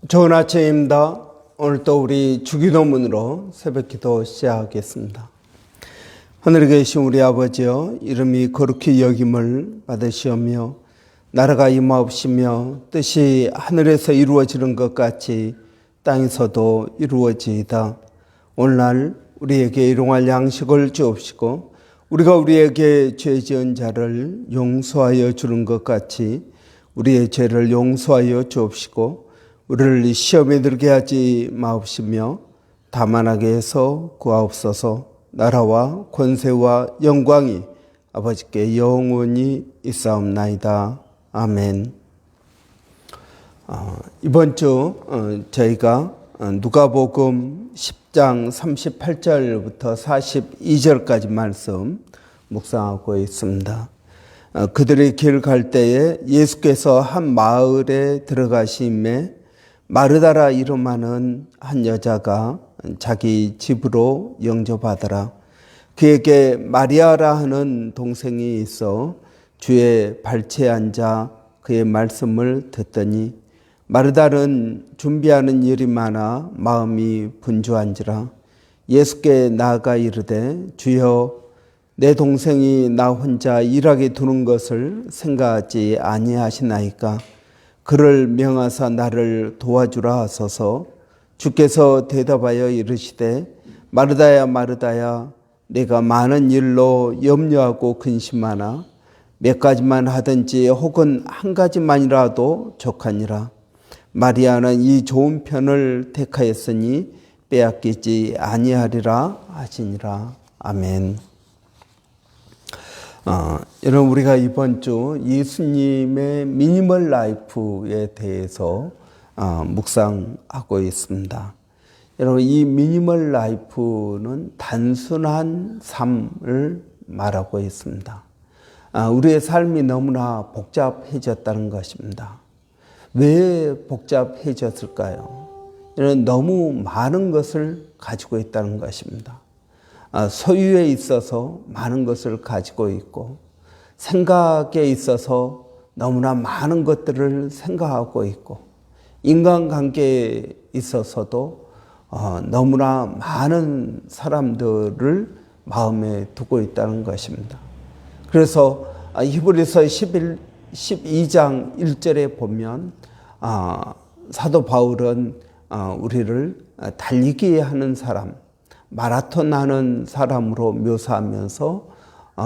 좋은 아침입니다. 오늘 또 우리 주기도문으로 새벽기도 시작하겠습니다. 하늘에 계신 우리 아버지여, 이름이 거룩히 여김을 받으시오며 나라가 임하옵시며 뜻이 하늘에서 이루어지는 것 같이 땅에서도 이루어지이다. 오늘날 우리에게 일용할 양식을 주옵시고 우리가 우리에게 죄 지은 자를 용서하여 주는 것 같이 우리의 죄를 용서하여 주옵시고 우리를 시험에 들게 하지 마옵시며 다만하게 해서 구하옵소서. 나라와 권세와 영광이 아버지께 영원히 있사옵나이다. 아멘. 이번 주 저희가 누가복음 10장 38절부터 42절까지 말씀 묵상하고 있습니다. 그들의 길 갈 때에 예수께서 한 마을에 들어가심에 마르다라 이름하는 한 여자가 자기 집으로 영접하더라. 그에게 마리아라 하는 동생이 있어 주의 발치에 앉아 그의 말씀을 듣더니 마르다는 준비하는 일이 많아 마음이 분주한지라. 예수께 나아가 이르되 주여, 내 동생이 나 혼자 일하게 두는 것을 생각하지 아니하시나이까. 그를 명하사 나를 도와주라 하소서. 주께서 대답하여 이르시되 마르다야 마르다야, 내가 많은 일로 염려하고 근심하나 몇 가지만 하든지 혹은 한 가지만이라도 족하니라. 마리아는 이 좋은 편을 택하였으니 빼앗기지 아니하리라 하시니라. 아멘. 여러분, 우리가 이번 주 예수님의 미니멀 라이프에 대해서 묵상하고 있습니다. 여러분, 이 미니멀 라이프는 단순한 삶을 말하고 있습니다. 우리의 삶이 너무나 복잡해졌다는 것입니다. 왜 복잡해졌을까요? 이는 너무 많은 것을 가지고 있다는 것입니다. 소유에 있어서 많은 것을 가지고 있고, 생각에 있어서 너무나 많은 것들을 생각하고 있고, 인간관계에 있어서도 너무나 많은 사람들을 마음에 두고 있다는 것입니다. 그래서 히브리서 12장 1절에 보면 사도 바울은 우리를 달리기 하는 사람, 마라톤 하는 사람으로 묘사하면서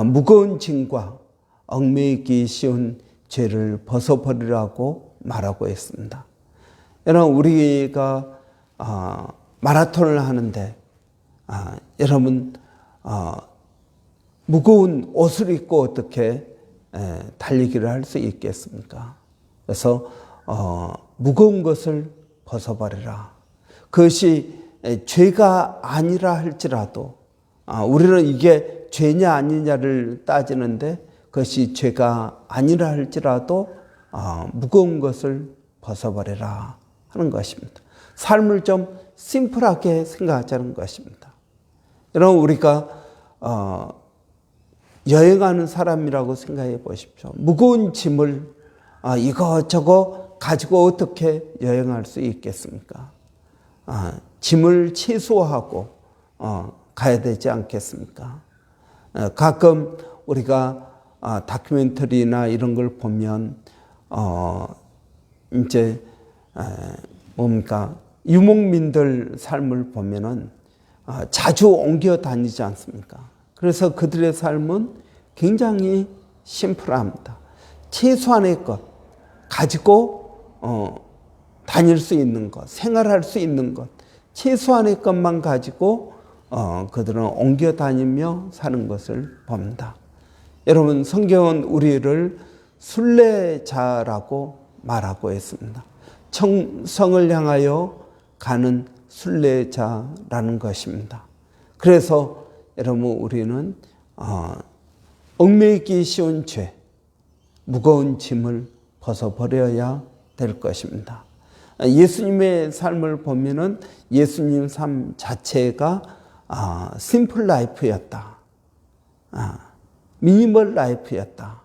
무거운 짐과 얽매이기 쉬운 죄를 벗어버리라고 말하고 있습니다. 여러분, 우리가 마라톤을 하는데 여러분 무거운 옷을 입고 어떻게 달리기를 할 수 있겠습니까? 그래서 무거운 것을 벗어버리라. 그것이 죄가 아니라 할지라도, 우리는 이게 죄냐 아니냐를 따지는데 그것이 죄가 아니라 할지라도 무거운 것을 벗어버리라 하는 것입니다. 삶을 좀 심플하게 생각하자는 것입니다. 여러분, 우리가 여행하는 사람이라고 생각해 보십시오. 무거운 짐을 이것저것 가지고 어떻게 여행할 수 있겠습니까? 짐을 최소화하고 가야 되지 않겠습니까? 가끔 우리가 다큐멘터리나 이런 걸 보면 이제 뭡니까, 유목민들 삶을 보면은 자주 옮겨 다니지 않습니까? 그래서 그들의 삶은 굉장히 심플합니다. 최소한의 것 가지고 다닐 수 있는 것, 생활할 수 있는 것, 최소한의 것만 가지고 그들은 옮겨 다니며 사는 것을 봅니다. 여러분, 성경은 우리를 순례자라고 말하고 있습니다. 성을 향하여 가는 순례자라는 것입니다. 그래서 여러분, 우리는 얽매이기 쉬운 죄, 무거운 짐을 벗어버려야 될 것입니다. 예수님의 삶을 보면은 예수님 삶 자체가 심플 라이프였다. 미니멀 라이프였다.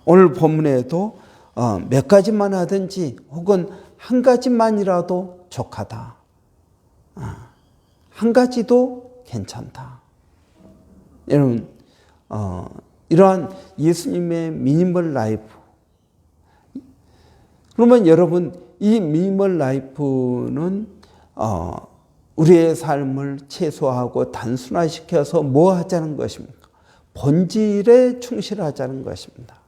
오늘 본문에도 몇 가지만 하든지 혹은 한 가지만이라도 족하다. 한 가지도 괜찮다. 여러분, 이러한 예수님의 미니멀 라이프. 그러면 여러분, 이 미니멀 라이프는 우리의 삶을 최소화하고 단순화시켜서 뭐 하자는 것입니까? 본질에 충실하자는 것입니다.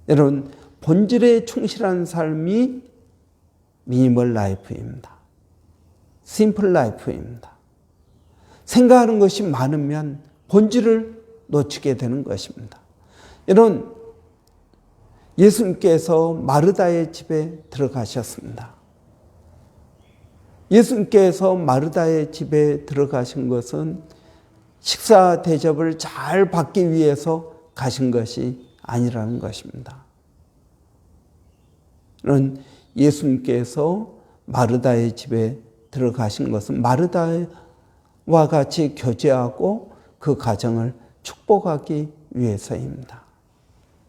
여러분, 본질에 충실한 삶이 미니멀 라이프입니다. 심플 라이프입니다. 생각하는 것이 많으면 본질을 놓치게 되는 것입니다. 여러분, 예수님께서 마르다의 집에 들어가셨습니다. 예수님께서 마르다의 집에 들어가신 것은 식사 대접을 잘 받기 위해서 가신 것이 아니라는 것입니다. 예수님께서 마르다의 집에 들어가신 것은 마르다와 같이 교제하고 그 가정을 축복하기 위해서입니다.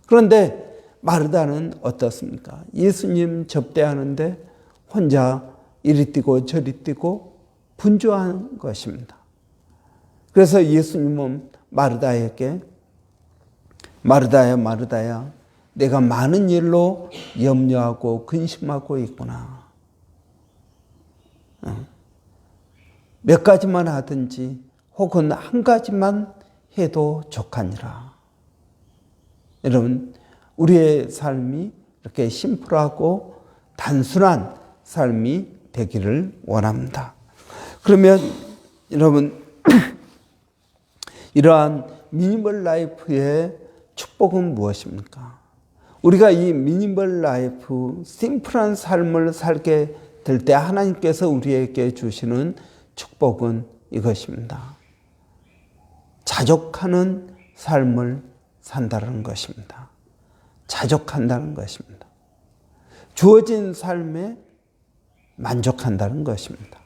그런데 마르다는 어떻습니까? 예수님 접대하는데 혼자 이리 뛰고 저리 뛰고 분주한 것입니다. 그래서 예수님은 마르다에게 마르다야 마르다야 내가 많은 일로 염려하고 근심하고 있구나. 몇 가지만 하든지 혹은 한 가지만 해도 족하니라. 여러분, 우리의 삶이 이렇게 심플하고 단순한 삶이 되기를 원합니다. 그러면 여러분, 이러한 미니멀 라이프의 축복은 무엇입니까? 우리가 이 미니멀 라이프, 심플한 삶을 살게 될 때 하나님께서 우리에게 주시는 축복은 이것입니다. 자족하는 삶을 산다는 것입니다. 자족한다는 것입니다. 주어진 삶에 만족한다는 것입니다.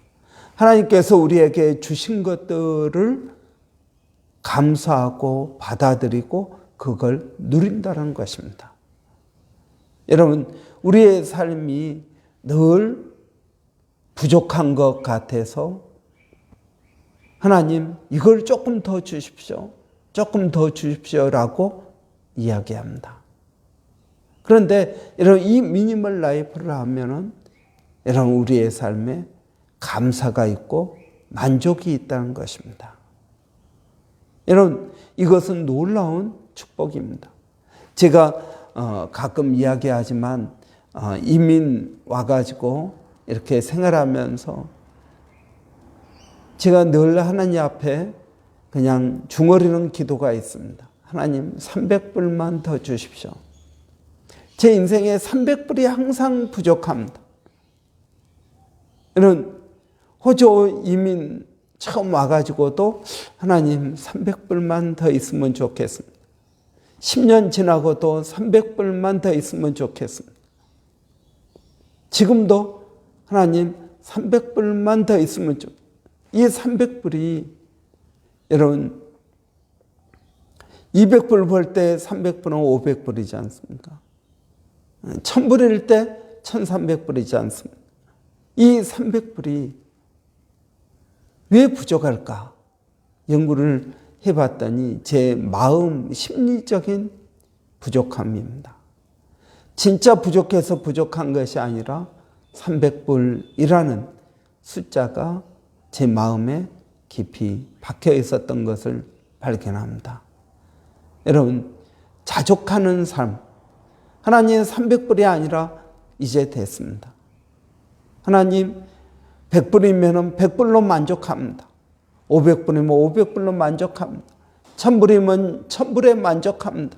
하나님께서 우리에게 주신 것들을 감사하고 받아들이고 그걸 누린다는 것입니다. 여러분, 우리의 삶이 늘 부족한 것 같아서 하나님 이걸 조금 더 주십시오. 조금 더 주십시오라고 이야기합니다. 그런데 여러분, 이 미니멀 라이프를 하면은 여러분, 우리의 삶에 감사가 있고 만족이 있다는 것입니다. 여러분, 이것은 놀라운 축복입니다. 제가 가끔 이야기하지만 이민 와가지고 이렇게 생활하면서 제가 늘 하나님 앞에 그냥 중얼이는 기도가 있습니다. 하나님 300불만 더 주십시오. 제 인생에 300불이 항상 부족합니다. 여러분, 호주 이민 처음 와가지고도 하나님 300불만 더 있으면 좋겠습니다. 10년 지나고도 300불만 더 있으면 좋겠습니다. 지금도 하나님 300불만 더 있으면 좋겠습니다. 이 300불이 여러분 200불 벌 때 300불은 500불이지 않습니까? 1000불일 때 1300불이지 않습니까? 이 300불이 왜 부족할까? 연구를 해봤더니 제 마음 심리적인 부족함입니다. 진짜 부족해서 부족한 것이 아니라 300불이라는 숫자가 제 마음에 깊이 박혀 있었던 것을 발견합니다. 여러분, 자족하는 삶. 하나님 300불이 아니라 이제 됐습니다. 하나님 100불이면 100불로 만족합니다. 500불이면 500불로 만족합니다. 1000불이면 1000불에 만족합니다.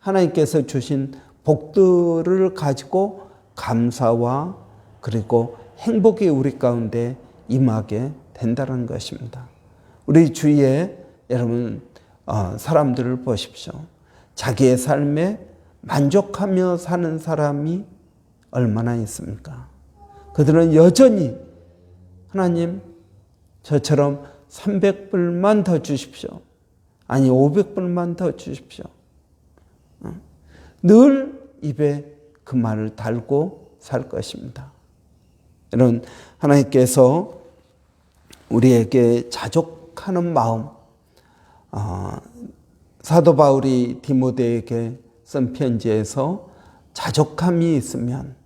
하나님께서 주신 복들을 가지고 감사와 그리고 행복이 우리 가운데 임하게 된다는 것입니다. 우리 주위에 여러분 사람들을 보십시오. 자기의 삶에 만족하며 사는 사람이 얼마나 있습니까? 그들은 여전히 하나님 저처럼 300불만 더 주십시오. 아니 500불만 더 주십시오. 늘 입에 그 말을 달고 살 것입니다. 여러분, 하나님께서 우리에게 자족하는 마음, 사도 바울이 디모데에게 쓴 편지에서 자족함이 있으면,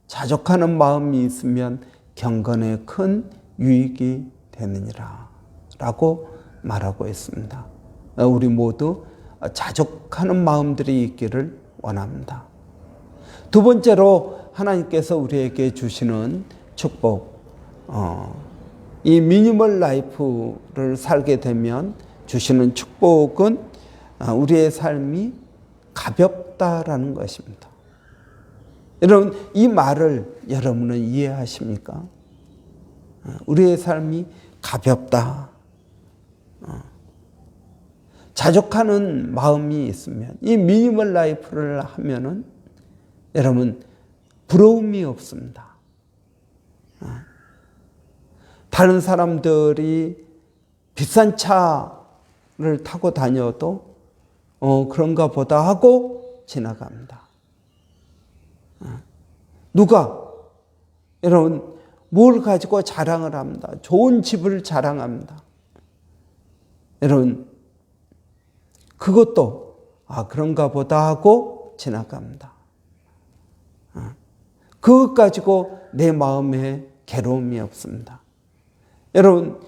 자족하는 마음이 있으면 경건에 큰 유익이 되느니라 라고 말하고 있습니다. 우리 모두 자족하는 마음들이 있기를 원합니다. 두 번째로 하나님께서 우리에게 주시는 축복, 이 미니멀 라이프를 살게 되면 주시는 축복은 우리의 삶이 가볍다라는 것입니다. 여러분, 이 말을 여러분은 이해하십니까? 우리의 삶이 가볍다. 자족하는 마음이 있으면, 이 미니멀 라이프를 하면은 여러분, 부러움이 없습니다. 다른 사람들이 비싼 차를 타고 다녀도 그런가 보다 하고 지나갑니다. 누가 여러분 뭘 가지고 자랑을 합니다. 좋은 집을 자랑합니다. 여러분 그것도 그런가 보다 하고 지나갑니다. 그것 가지고 내 마음에 괴로움이 없습니다. 여러분,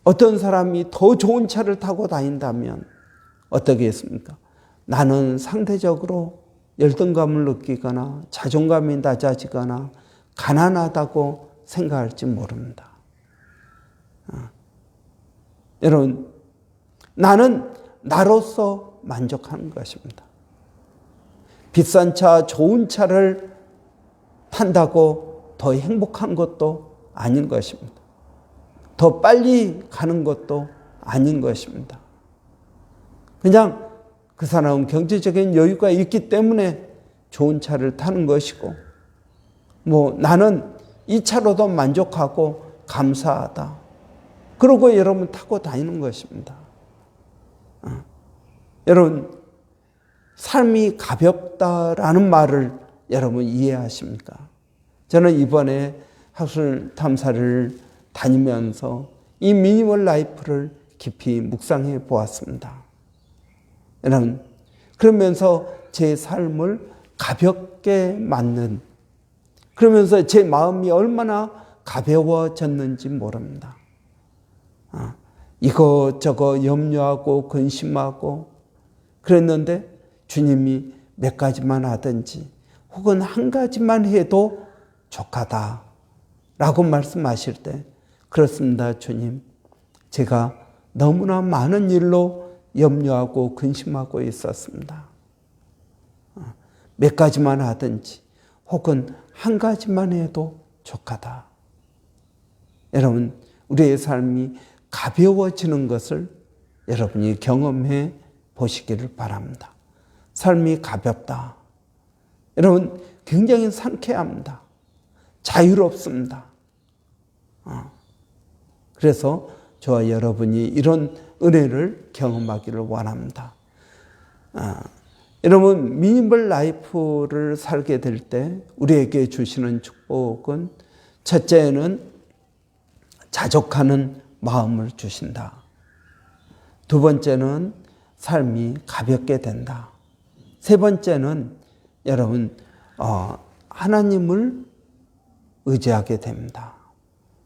어떤 사람이 더 좋은 차를 타고 다닌다면 어떻겠습니까? 나는 상대적으로 열등감을 느끼거나 자존감이 낮아지거나 가난하다고 생각할지 모릅니다. 여러분, 나는 나로서 만족하는 것입니다. 비싼 차, 좋은 차를 탄다고 더 행복한 것도 아닌 것입니다. 더 빨리 가는 것도 아닌 것입니다. 그냥 그 사람은 경제적인 여유가 있기 때문에 좋은 차를 타는 것이고, 나는 이 차로도 만족하고 감사하다. 그러고 여러분 타고 다니는 것입니다. 여러분, 삶이 가볍다라는 말을 여러분 이해하십니까? 저는 이번에 학술 탐사를 다니면서 이 미니멀 라이프를 깊이 묵상해 보았습니다. 여러분, 그러면서 제 삶을 가볍게 맞는, 그러면서 제 마음이 얼마나 가벼워졌는지 모릅니다. 이것저것 염려하고 근심하고 그랬는데 주님이 몇 가지만 하든지 혹은 한 가지만 해도 족하다 라고 말씀하실 때, 그렇습니다 주님, 제가 너무나 많은 일로 염려하고 근심하고 있었습니다. 몇 가지만 하든지 혹은 한 가지만 해도 족하다. 여러분, 우리의 삶이 가벼워지는 것을 여러분이 경험해 보시기를 바랍니다. 삶이 가볍다. 여러분, 굉장히 상쾌합니다. 자유롭습니다. 그래서 저와 여러분이 이런 은혜를 경험하기를 원합니다. 여러분, 미니멀 라이프를 살게 될 때 우리에게 주시는 축복은, 첫째는 자족하는 마음을 주신다. 두 번째는 삶이 가볍게 된다. 세 번째는 여러분 하나님을 의지하게 됩니다.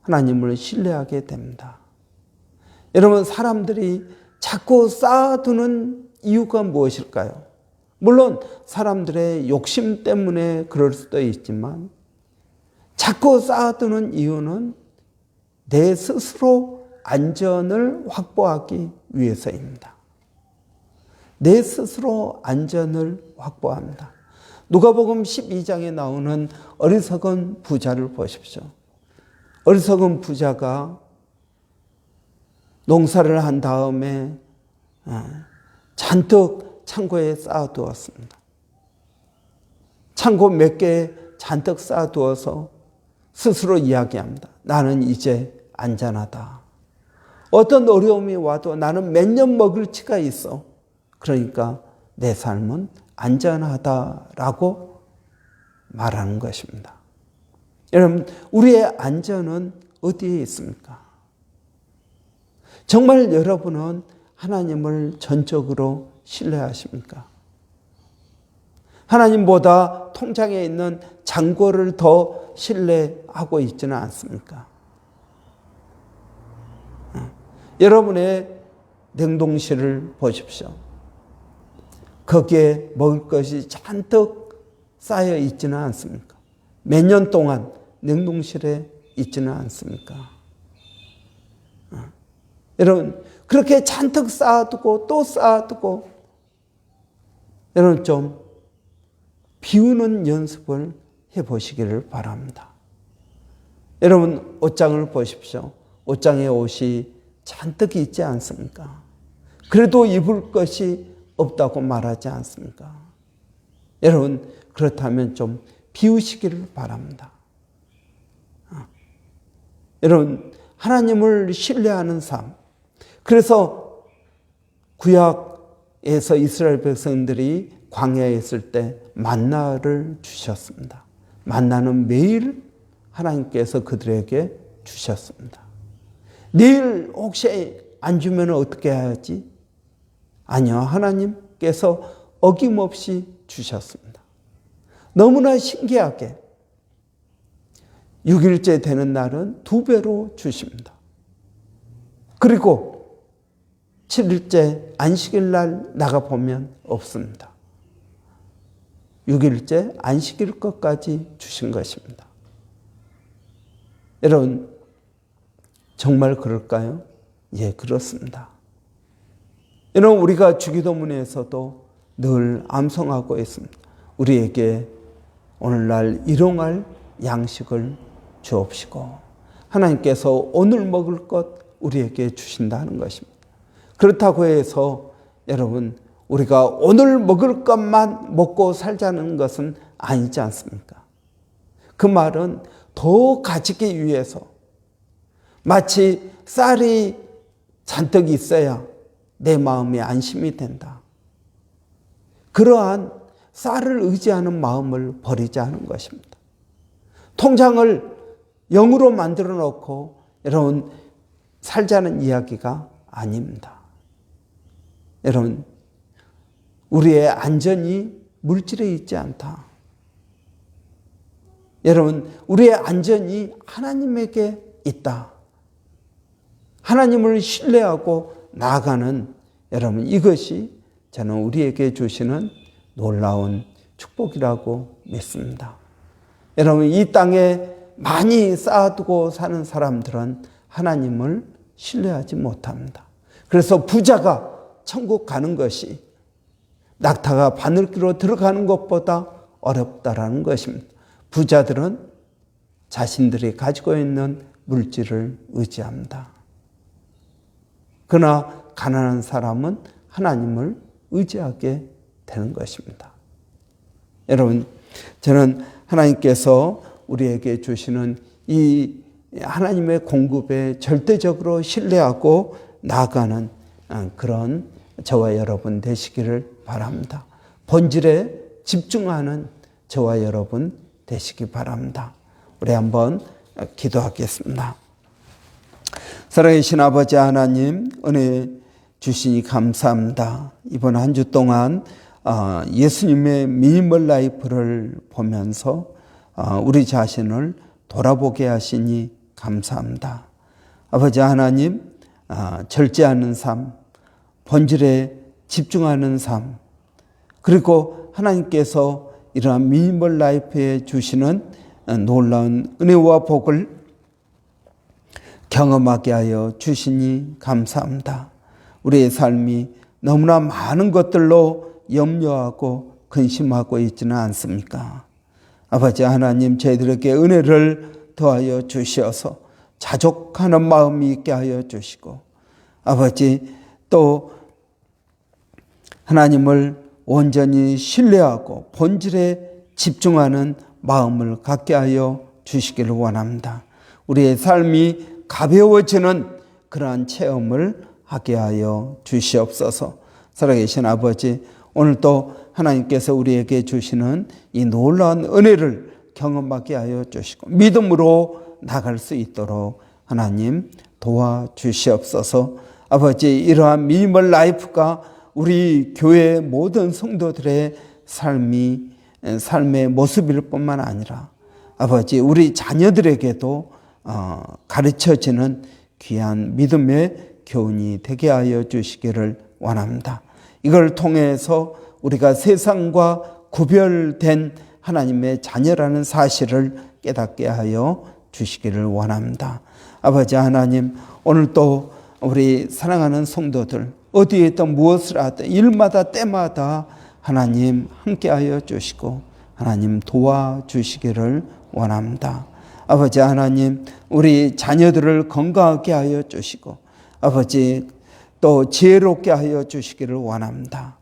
하나님을 신뢰하게 됩니다. 여러분, 사람들이 자꾸 쌓아두는 이유가 무엇일까요? 물론 사람들의 욕심 때문에 그럴 수도 있지만 자꾸 쌓아두는 이유는 내 스스로 안전을 확보하기 위해서입니다. 내 스스로 안전을 확보합니다. 누가복음 12장에 나오는 어리석은 부자를 보십시오. 어리석은 부자가 농사를 한 다음에 잔뜩 창고에 쌓아두었습니다. 창고 몇 개에 잔뜩 쌓아두어서 스스로 이야기합니다. 나는 이제 안전하다. 어떤 어려움이 와도 나는 몇 년 먹을 치가 있어. 그러니까 내 삶은 안전하다라고 말하는 것입니다. 여러분, 우리의 안전은 어디에 있습니까? 정말 여러분은 하나님을 전적으로 신뢰하십니까? 하나님보다 통장에 있는 잔고를 더 신뢰하고 있지는 않습니까? 여러분의 냉동실을 보십시오. 거기에 먹을 것이 잔뜩 쌓여 있지는 않습니까? 몇 년 동안 냉동실에 있지는 않습니까? 여러분, 그렇게 잔뜩 쌓아두고 또 쌓아두고, 여러분 좀 비우는 연습을 해보시기를 바랍니다. 여러분, 옷장을 보십시오. 옷장에 옷이 잔뜩 있지 않습니까? 그래도 입을 것이 없다고 말하지 않습니까? 여러분, 그렇다면 좀 비우시기를 바랍니다. 여러분, 하나님을 신뢰하는 삶. 그래서 구약에서 이스라엘 백성들이 광야에 있을 때 만나를 주셨습니다. 만나는 매일 하나님께서 그들에게 주셨습니다. 내일 혹시 안 주면 어떻게 해야지? 아니요, 하나님께서 어김없이 주셨습니다. 너무나 신기하게 6일째 되는 날은 2배로 주십니다. 그리고 7일째 안식일 날 나가보면 없습니다. 6일째 안식일 것까지 주신 것입니다. 여러분, 정말 그럴까요? 예, 그렇습니다. 여러분, 우리가 주기도문에서도 늘 암송하고 있습니다. 우리에게 오늘날 일용할 양식을 주옵시고, 하나님께서 오늘 먹을 것 우리에게 주신다는 것입니다. 그렇다고 해서 여러분, 우리가 오늘 먹을 것만 먹고 살자는 것은 아니지 않습니까? 그 말은 더 가지기 위해서, 마치 쌀이 잔뜩 있어야 내 마음이 안심이 된다. 그러한 쌀을 의지하는 마음을 버리지 않은 것입니다. 통장을 0으로 만들어 놓고 여러분 살자는 이야기가 아닙니다. 여러분, 우리의 안전이 물질에 있지 않다. 여러분, 우리의 안전이 하나님에게 있다. 하나님을 신뢰하고 나아가는 여러분, 이것이 저는 우리에게 주시는 놀라운 축복이라고 믿습니다. 여러분, 이 땅에 많이 쌓아두고 사는 사람들은 하나님을 신뢰하지 못합니다. 그래서 부자가 천국 가는 것이 낙타가 바늘귀로 들어가는 것보다 어렵다라는 것입니다. 부자들은 자신들이 가지고 있는 물질을 의지합니다. 그러나 가난한 사람은 하나님을 의지하게 되는 것입니다. 여러분, 저는 하나님께서 우리에게 주시는 이 하나님의 공급에 절대적으로 신뢰하고 나아가는 그런 저와 여러분 되시기를 바랍니다. 본질에 집중하는 저와 여러분 되시기 바랍니다. 우리 한번 기도하겠습니다. 사랑하신 아버지 하나님, 은혜 주시니 감사합니다. 이번 한 주 동안 예수님의 미니멀 라이프를 보면서 우리 자신을 돌아보게 하시니 감사합니다. 아버지 하나님, 절제하는 삶, 본질에 집중하는 삶, 그리고 하나님께서 이러한 미니멀 라이프에 주시는 놀라운 은혜와 복을 경험하게 하여 주시니 감사합니다. 우리의 삶이 너무나 많은 것들로 염려하고 근심하고 있지는 않습니까? 아버지 하나님, 저희들에게 은혜를 더하여 주시어서 자족하는 마음이 있게 하여 주시고, 아버지 또 하나님을 온전히 신뢰하고 본질에 집중하는 마음을 갖게 하여 주시기를 원합니다. 우리의 삶이 가벼워지는 그러한 체험을 하게 하여 주시옵소서. 살아계신 아버지, 오늘도 하나님께서 우리에게 주시는 이 놀라운 은혜를 경험하게 하여 주시고 믿음으로 나갈 수 있도록 하나님 도와주시옵소서. 아버지, 이러한 미니멀 라이프가 우리 교회 모든 성도들의 삶의 모습일 뿐만 아니라 아버지, 우리 자녀들에게도 가르쳐지는 귀한 믿음의 교훈이 되게 하여 주시기를 원합니다. 이걸 통해서 우리가 세상과 구별된 하나님의 자녀라는 사실을 깨닫게 하여 주시기를 원합니다. 아버지 하나님, 오늘 또 우리 사랑하는 성도들 어디에 있든 무엇을 하든 일마다 때마다 하나님 함께하여 주시고 하나님 도와주시기를 원합니다. 아버지 하나님, 우리 자녀들을 건강하게 하여 주시고 아버지 또 지혜롭게 하여 주시기를 원합니다.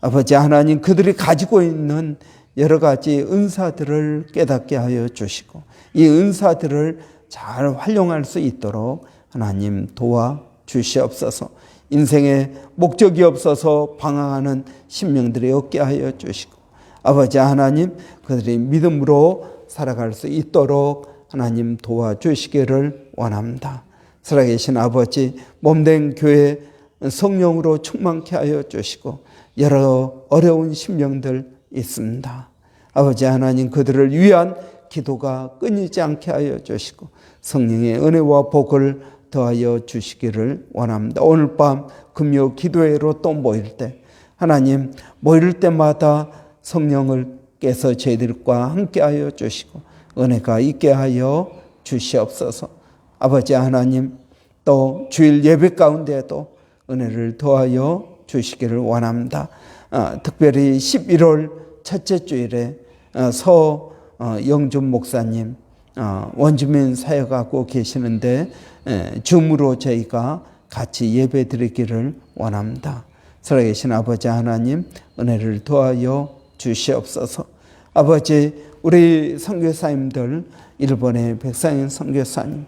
아버지 하나님, 그들이 가지고 있는 여러 가지 은사들을 깨닫게 하여 주시고 이 은사들을 잘 활용할 수 있도록 하나님 도와주시옵소서. 인생에 목적이 없어서 방황하는 심령들이 없게 하여 주시고 아버지 하나님, 그들이 믿음으로 살아갈 수 있도록 하나님 도와주시기를 원합니다. 살아계신 아버지, 몸된 교회 성령으로 충만케 하여 주시고 여러 어려운 심령들 있습니다. 아버지 하나님, 그들을 위한 기도가 끊이지 않게 하여 주시고 성령의 은혜와 복을 더하여 주시기를 원합니다. 오늘 밤 금요 기도회로 또 모일 때 하나님, 모일 때마다 성령을께서 저희들과 함께 하여 주시고 은혜가 있게 하여 주시옵소서. 아버지 하나님, 또 주일 예배 가운데도 은혜를 더하여 주시기를 원합니다. 특별히 11월 첫째 주일에 서영준 목사님 원주민 사역하고 계시는데 줌으로 저희가 같이 예배 드리기를 원합니다. 살아계신 아버지 하나님, 은혜를 더하여 주시옵소서. 아버지, 우리 선교사님들, 일본의 백상현 선교사님,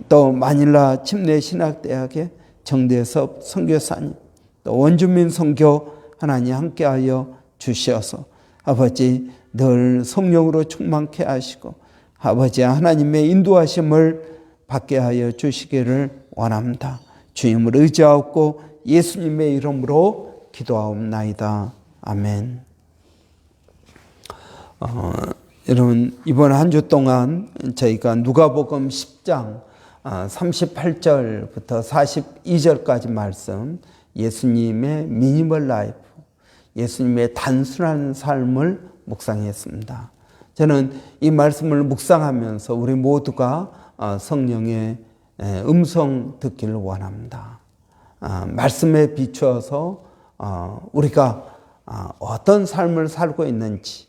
또 마닐라 침례신학대학의 정대섭 선교사님, 또 원주민 선교 하나님 함께하여 주시어서 아버지 늘 성령으로 충만케 하시고 아버지 하나님의 인도하심을 받게 하여 주시기를 원합니다. 주님을 의지하고 예수님의 이름으로 기도하옵나이다. 아멘. 여러분, 이번 한 주 동안 저희가 누가복음 10장 38절부터 42절까지 말씀, 예수님의 미니멀 라이프, 예수님의 단순한 삶을 묵상했습니다. 저는 이 말씀을 묵상하면서 우리 모두가 성령의 음성 듣기를 원합니다. 말씀에 비추어서 우리가 어떤 삶을 살고 있는지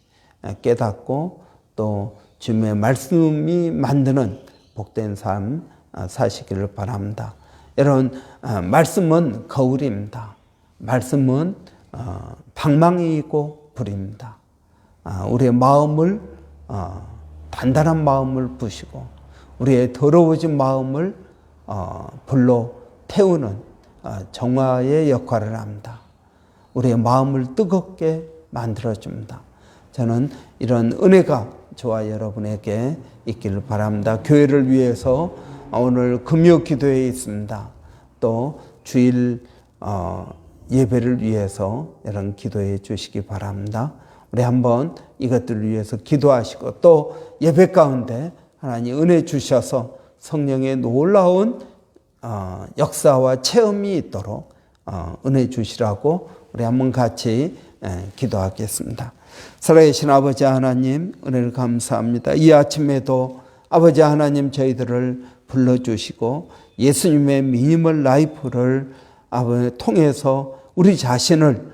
깨닫고 또 주님의 말씀이 만드는 복된 삶 사시기를 바랍니다. 여러분, 말씀은 거울입니다. 말씀은 방망이이고 불입니다. 우리의 마음을 단단한 마음을 부시고 우리의 더러워진 마음을 불로 태우는 정화의 역할을 합니다. 우리의 마음을 뜨겁게 만들어줍니다. 저는 이런 은혜가 저와 여러분에게 있기를 바랍니다. 교회를 위해서 오늘 금요 기도회에 있습니다. 또 주일 예배를 위해서 여러분 기도해 주시기 바랍니다. 우리 한번 이것들을 위해서 기도하시고 또 예배 가운데 하나님 은혜 주셔서 성령의 놀라운 역사와 체험이 있도록 은혜 주시라고 우리 한번 같이 기도하겠습니다. 살아계신 아버지 하나님, 은혜를 감사합니다. 이 아침에도 아버지 하나님 저희들을 불러주시고 예수님의 미니멀 라이프를 통해서 우리 자신을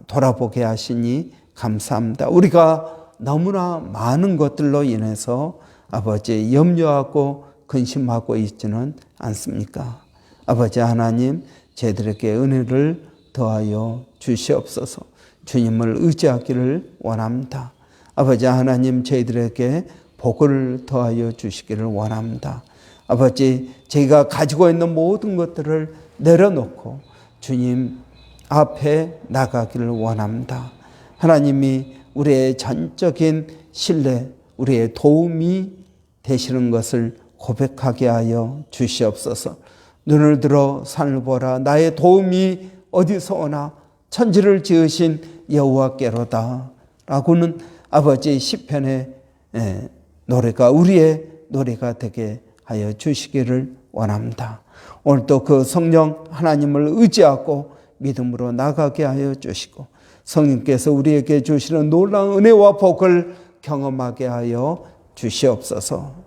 돌아보게 하시니 감사합니다. 우리가 너무나 많은 것들로 인해서 아버지 염려하고 근심하고 있지는 않습니까? 아버지 하나님, 저희들에게 은혜를 더하여 주시옵소서. 주님을 의지하기를 원합니다. 아버지 하나님, 저희들에게 복을 더하여 주시기를 원합니다. 아버지, 저희가 가지고 있는 모든 것들을 내려놓고 주님 앞에 나가기를 원합니다. 하나님이 우리의 전적인 신뢰, 우리의 도움이 되시는 것을 고백하게 하여 주시옵소서. 눈을 들어 산을 보라. 나의 도움이 어디서 오나? 천지를 지으신 여호와께로다. 라고는 아버지 시편의 노래가 우리의 노래가 되게 하여 주시기를 원합니다. 오늘도 그 성령 하나님을 의지하고 믿음으로 나가게 하여 주시고 성령께서 우리에게 주시는 놀라운 은혜와 복을 경험하게 하여 주시옵소서.